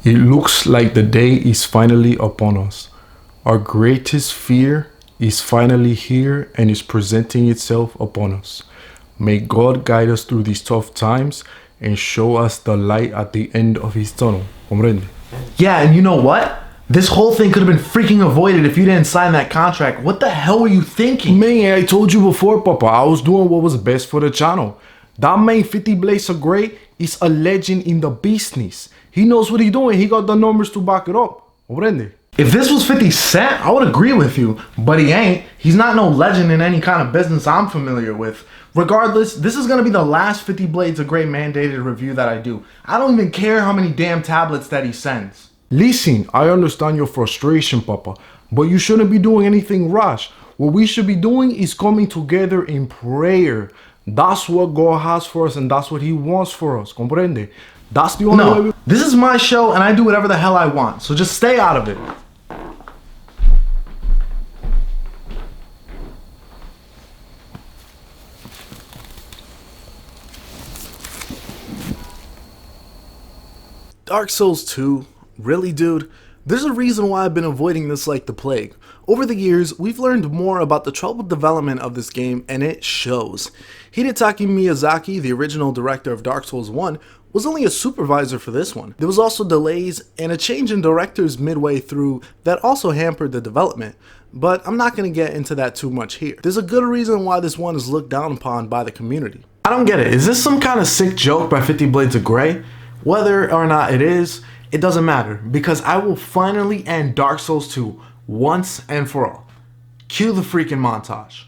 It looks like the day is finally upon us. Our greatest fear is finally here and is presenting itself upon us. May God guide us through these tough times and show us the light at the end of his tunnel. Comprende? Yeah, and you know what? This whole thing could have been freaking avoided if you didn't sign that contract. What the hell were you thinking? Man, I told you before, Papa. I was doing what was best for the channel. That man 50 Blades of Grey is a legend in the business. He knows what he's doing. He got the numbers to back it up. Comprende? If this was 50 Cent, I would agree with you, but he ain't. He's not no legend in any kind of business I'm familiar with. Regardless, this is going to be the last 50 Blades of Grey mandated review that I do. I don't even care how many damn tablets that he sends. Listen, I understand your frustration, Papa, but you shouldn't be doing anything rash. What we should be doing is coming together in prayer. That's what God has for us and that's what he wants for us. Comprende? That's the only way we... This is my show and I do whatever the hell I want, so just stay out of it. Dark Souls 2? Really, dude? There's a reason why I've been avoiding this like the plague. Over the years, we've learned more about the troubled development of this game, and it shows. Hidetaka Miyazaki, the original director of Dark Souls 1, was only a supervisor for this one. There was also delays and a change in directors midway through that also hampered the development, but I'm not going to get into that too much here. There's a good reason why this one is looked down upon by the community. I don't get it. Is this some kind of sick joke by 50 Blades of Grey? Whether or not it is, it doesn't matter, because I will finally end Dark Souls 2 once and for all. Cue the freaking montage.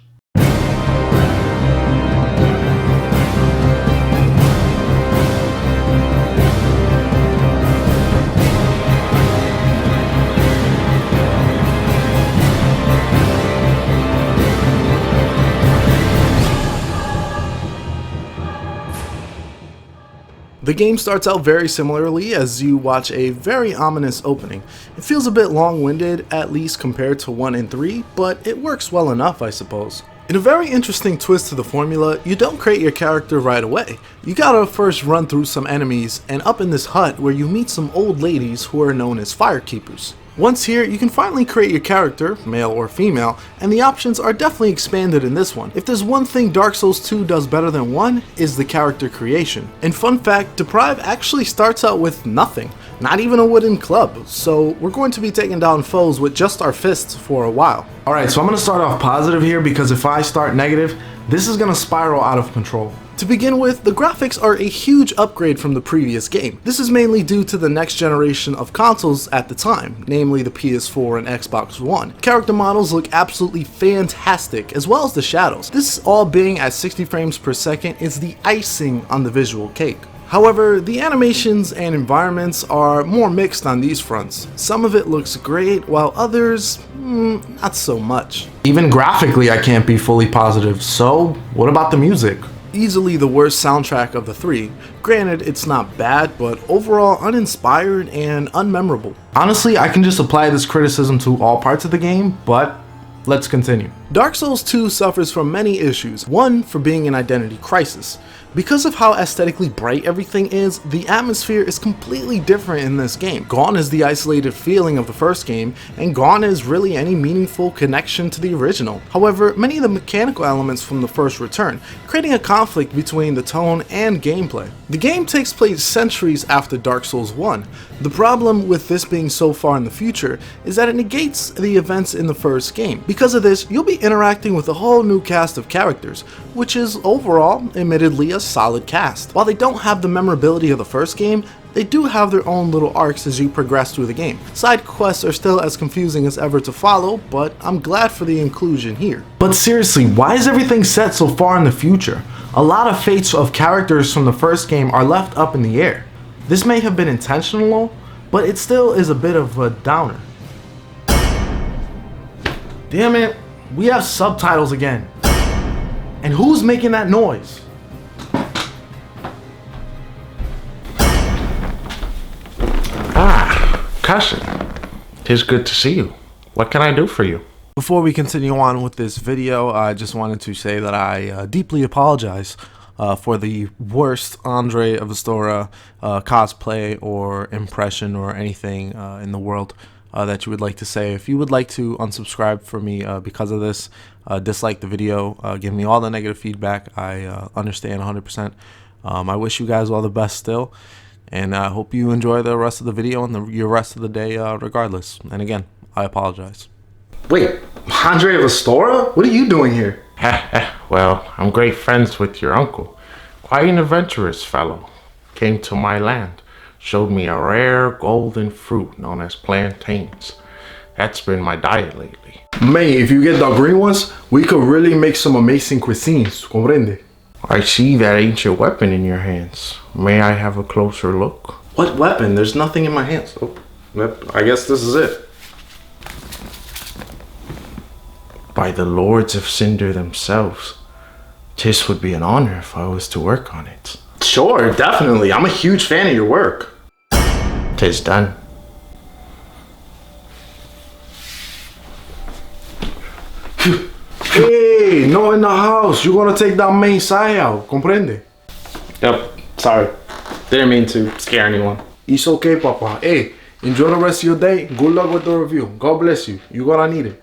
The game starts out very similarly as you watch a very ominous opening. It feels a bit long-winded, at least compared to 1 and 3, but it works well enough, I suppose. In a very interesting twist to the formula, you don't create your character right away. You gotta first run through some enemies and up in this hut where you meet some old ladies who are known as firekeepers. Once here, you can finally create your character, male or female, and the options are definitely expanded in this one. If there's one thing Dark Souls 2 does better than 1, is the character creation. And fun fact, Deprive actually starts out with nothing, not even a wooden club, so we're going to be taking down foes with just our fists for a while. Alright, so I'm going to start off positive here because if I start negative, this is going to spiral out of control. To begin with, the graphics are a huge upgrade from the previous game. This is mainly due to the next generation of consoles at the time, namely the PS4 and Xbox One. Character models look absolutely fantastic, as well as the shadows. This all being at 60 frames per second is the icing on the visual cake. However, the animations and environments are more mixed on these fronts. Some of it looks great, while others, not so much. Even graphically I can't be fully positive, so what about the music? Easily the worst soundtrack of the three. Granted, it's not bad, but overall uninspired and unmemorable. Honestly, I can just apply this criticism to all parts of the game, but let's continue. Dark Souls 2 suffers from many issues. One, for being an identity crisis. Because of how aesthetically bright everything is, the atmosphere is completely different in this game. Gone is the isolated feeling of the first game, and gone is really any meaningful connection to the original. However, many of the mechanical elements from the first return, creating a conflict between the tone and gameplay. The game takes place centuries after Dark Souls 1. The problem with this being so far in the future is that it negates the events in the first game. Because of this, you'll be interacting with a whole new cast of characters, which is overall, admittedly, a solid cast. While they don't have the memorability of the first game, they do have their own little arcs as you progress through the game. Side quests are still as confusing as ever to follow, but I'm glad for the inclusion here. But seriously, why is everything set so far in the future? A lot of fates of characters from the first game are left up in the air. This may have been intentional, but it still is a bit of a downer. Damn it, we have subtitles again. And who's making that noise? Cousin, 'tis good to see you. What can I do for you? Before we continue on with this video, I just wanted to say that I deeply apologize for the worst Andre of Astora cosplay or impression or anything in the world that you would like to say. If you would like to unsubscribe for me because of this, dislike the video, give me all the negative feedback. I understand 100%. I wish you guys all the best still, and I hope you enjoy the rest of the video and your rest of the day regardless. And again, I apologize. Wait, Andre of Astora? What are you doing here? Well, I'm great friends with your uncle. Quite an adventurous fellow. Came to my land, showed me a rare golden fruit known as plantains. That's been my diet lately. Man, if you get the green ones, we could really make some amazing cuisines, comprende? I see that ancient weapon in your hands. May I have a closer look? What weapon? There's nothing in my hands. Oh, I guess this is it. By the lords of Cinder themselves, 'tis would be an honor if I was to work on it. Sure, definitely. I'm a huge fan of your work. 'Tis done. Hey, no in the house. You're gonna take that main side out, comprende? Yep, sorry. Didn't mean to scare anyone. It's okay, papa. Hey, enjoy the rest of your day. Good luck with the review. God bless you. You're gonna need it.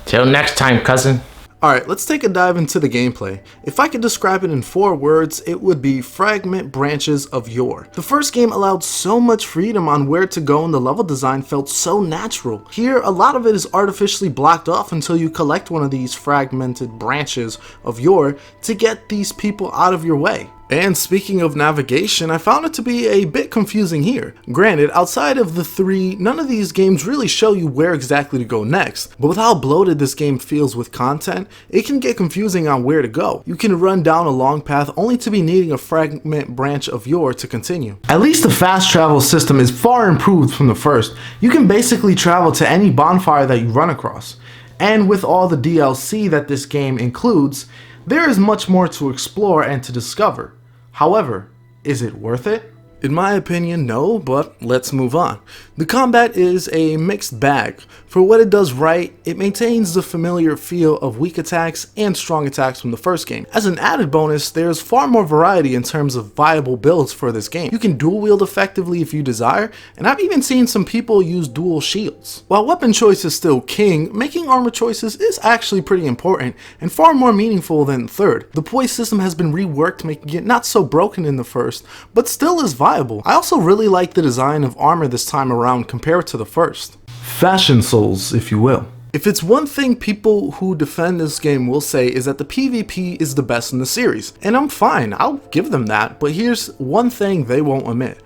Till next time, cousin. Alright, let's take a dive into the gameplay. If I could describe it in 4 words, it would be fragment branches of yore. The first game allowed so much freedom on where to go and the level design felt so natural. Here, a lot of it is artificially blocked off until you collect one of these fragmented branches of yore to get these people out of your way. And speaking of navigation, I found it to be a bit confusing here. Granted, outside of the 3, none of these games really show you where exactly to go next, but with how bloated this game feels with content, it can get confusing on where to go. You can run down a long path only to be needing a fragment branch of yore to continue. At least the fast travel system is far improved from the first. You can basically travel to any bonfire that you run across. And with all the DLC that this game includes, there is much more to explore and to discover. However, is it worth it? In my opinion, no, but let's move on. The combat is a mixed bag. For what it does right, it maintains the familiar feel of weak attacks and strong attacks from the first game. As an added bonus, there's far more variety in terms of viable builds for this game. You can dual wield effectively if you desire, and I've even seen some people use dual shields. While weapon choice is still king, making armor choices is actually pretty important and far more meaningful than the third. The poise system has been reworked, making it not so broken in the first, but still is viable. I also really like the design of armor this time around compared to the first. Fashion souls, if you will. If it's one thing people who defend this game will say is that the PvP is the best in the series, and I'm fine, I'll give them that, but here's one thing they won't admit.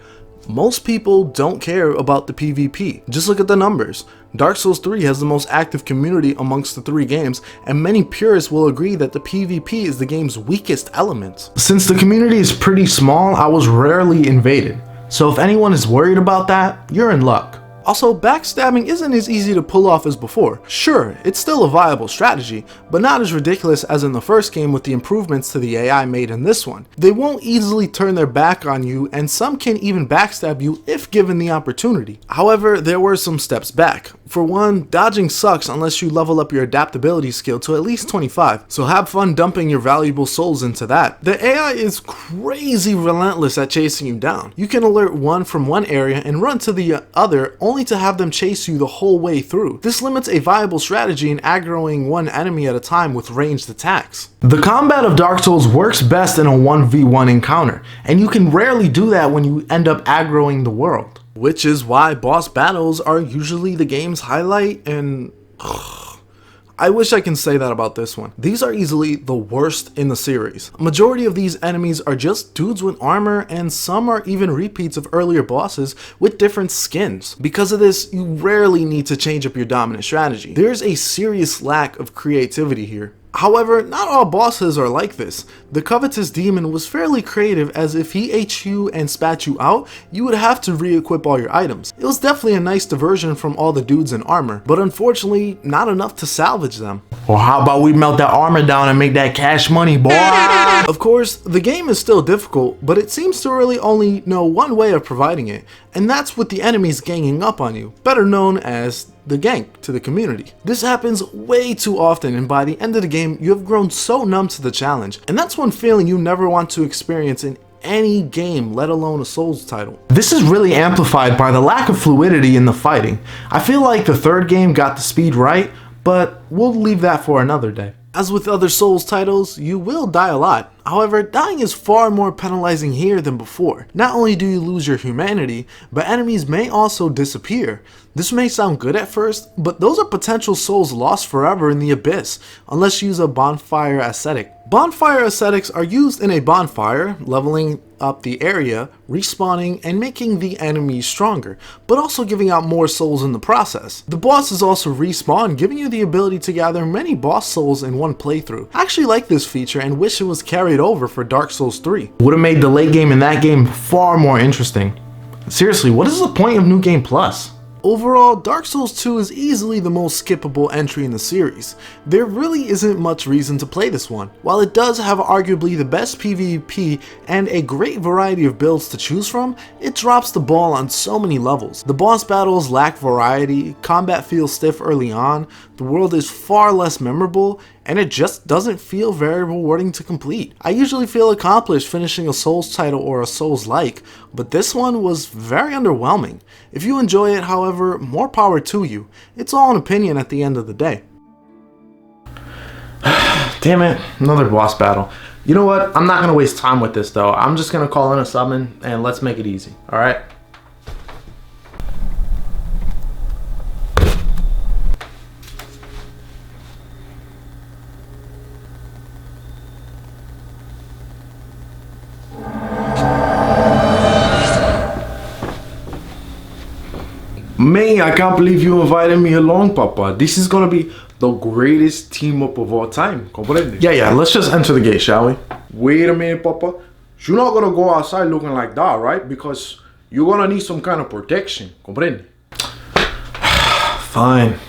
Most people don't care about the PvP. Just look at the numbers. Dark Souls 3 has the most active community amongst the 3 games, and many purists will agree that the PvP is the game's weakest element. Since the community is pretty small, I was rarely invaded. So if anyone is worried about that, you're in luck. Also, backstabbing isn't as easy to pull off as before. Sure, it's still a viable strategy, but not as ridiculous as in the first game with the improvements to the AI made in this one. They won't easily turn their back on you, and some can even backstab you if given the opportunity. However, there were some steps back. For one, dodging sucks unless you level up your adaptability skill to at least 25, so have fun dumping your valuable souls into that. The AI is crazy relentless at chasing you down. You can alert one from one area and run to the other only to have them chase you the whole way through. This limits a viable strategy in aggroing one enemy at a time with ranged attacks. The combat of Dark Souls works best in a 1v1 encounter, and you can rarely do that when you end up aggroing the world. Which is why boss battles are usually the game's highlight, and I wish I can say that about this one. These are easily the worst in the series. A majority of these enemies are just dudes with armor, and some are even repeats of earlier bosses with different skins. Because of this, you rarely need to change up your dominant strategy. There's a serious lack of creativity here. However, not all bosses are like this. The Covetous Demon was fairly creative, as if he ate you and spat you out, you would have to re-equip all your items. It was definitely a nice diversion from all the dudes in armor, but unfortunately not enough to salvage them. Or how about we melt that armor down and make that cash money, boy? Of course, the game is still difficult, but it seems to really only know one way of providing it, and that's with the enemies ganging up on you, better known as the gank to the community. This happens way too often, and by the end of the game, you have grown so numb to the challenge, and that's one feeling you never want to experience in any game, let alone a Souls title. This is really amplified by the lack of fluidity in the fighting. I feel like the third game got the speed right, but we'll leave that for another day. As with other Souls titles, you will die a lot. However, dying is far more penalizing here than before. Not only do you lose your humanity, but enemies may also disappear. This may sound good at first, but those are potential souls lost forever in the abyss, unless you use a bonfire ascetic. Bonfire ascetics are used in a bonfire, leveling up the area, respawning, and making the enemies stronger, but also giving out more souls in the process. The bosses also respawn, giving you the ability to gather many boss souls in one playthrough. I actually like this feature and wish it was carried over for Dark Souls 3. Would have made the late game in that game far more interesting. Seriously, what is the point of New Game Plus? Overall, Dark Souls 2 is easily the most skippable entry in the series. There really isn't much reason to play this one. While it does have arguably the best PvP and a great variety of builds to choose from, it drops the ball on so many levels. The boss battles lack variety, combat feels stiff early on, the world is far less memorable, and it just doesn't feel very rewarding to complete. I usually feel accomplished finishing a Souls title or a Souls-like, but this one was very underwhelming. If you enjoy it, however, more power to you. It's all an opinion at the end of the day. Damn it, another boss battle. You know what? I'm not gonna waste time with this though. I'm just gonna call in a summon and let's make it easy, alright? Man, I can't believe you invited me along, Papa. This is gonna be the greatest team up of all time. Comprende? Yeah, let's just enter the gate, shall we? Wait a minute, Papa. You're not gonna go outside looking like that, right? Because you're gonna need some kind of protection. Comprende? Fine.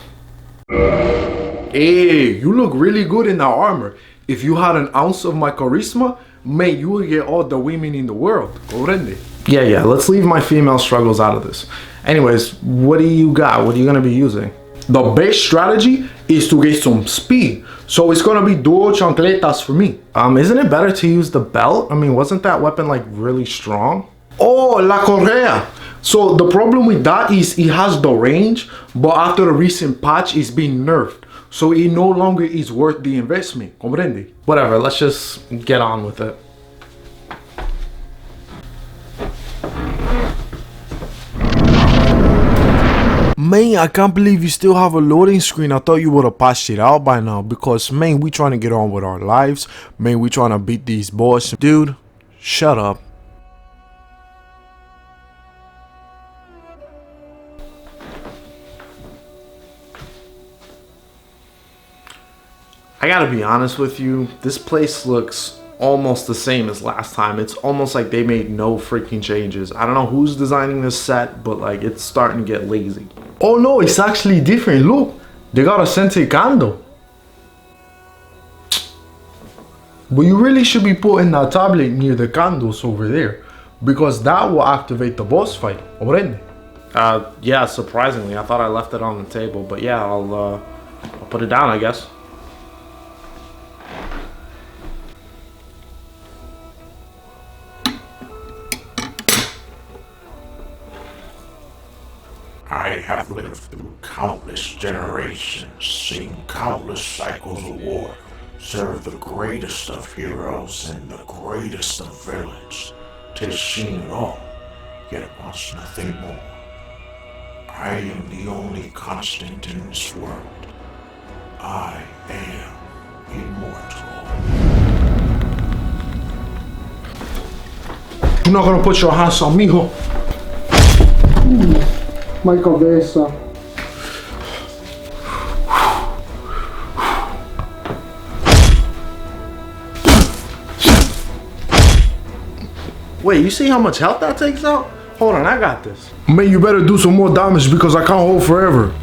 Hey, you look really good in that armor. If you had an ounce of my charisma, man, you would get all the women in the world. Comprende? Yeah, let's leave my female struggles out of this. Anyways, what do you got? What are you gonna be using? The best strategy is to get some speed. So it's gonna be dual chancletas for me. Isn't it better to use the belt? I mean, wasn't that weapon like really strong? Oh, la correa. So the problem with that is it has the range, but after the recent patch it's being nerfed. So it no longer is worth the investment. Comprende? Whatever, let's just get on with it. Man, I can't believe you still have a loading screen. I thought you would have patched it out by now because, man, we trying to get on with our lives. Man, we trying to beat these boys. Dude, shut up. I gotta be honest with you, this place looks almost the same as last time. It's almost like they made no freaking changes. I don't know who's designing this set, but like it's starting to get lazy. Oh no, it's actually different. Look, they got a scented candle. But you really should be putting that tablet near the candles over there, because that will activate the boss fight. Already. Yeah, surprisingly, I thought I left it on the table, but yeah, I'll put it down, I guess. I have lived through countless generations, seen countless cycles of war, served the greatest of heroes and the greatest of villains. 'Tis seen it all, yet wants nothing more. I am the only constant in this world. I am immortal. You're not gonna put your hands on me, ho? My cabeza. Wait, you see how much health that takes out? Hold on, I got this. Man, you better do some more damage because I can't hold forever.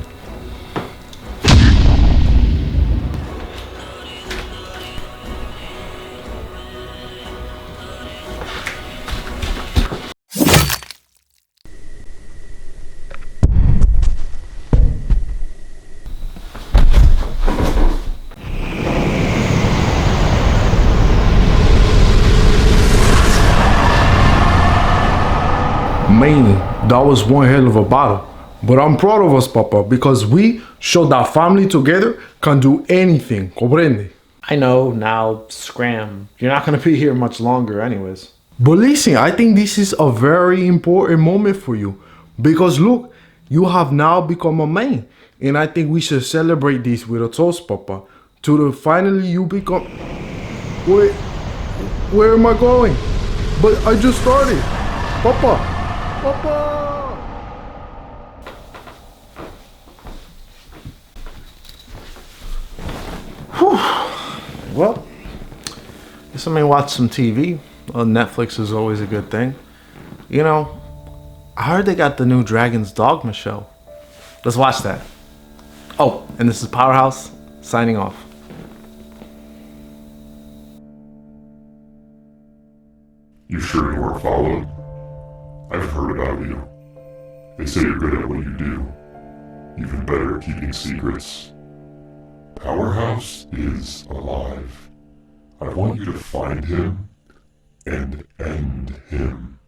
Man, that was one hell of a battle. But I'm proud of us, Papa, because we showed that family together can do anything. Comprende? I know, now, scram. You're not gonna be here much longer anyways. But listen, I think this is a very important moment for you. Because look, you have now become a man. And I think we should celebrate this with a toast, Papa. To the finally you become... Wait, where am I going? But I just started. Papa, Papa. Well, guess I may watch some TV. Well, Netflix is always a good thing. You know, I heard they got the new Dragon's Dogma show. Let's watch that. Oh, and this is Pow3rh0use signing off. You sure you weren't followed? I've heard about you. They say you're good at what you do. Even better at keeping secrets. Pow3rh0use is alive. I want you to find him and end him.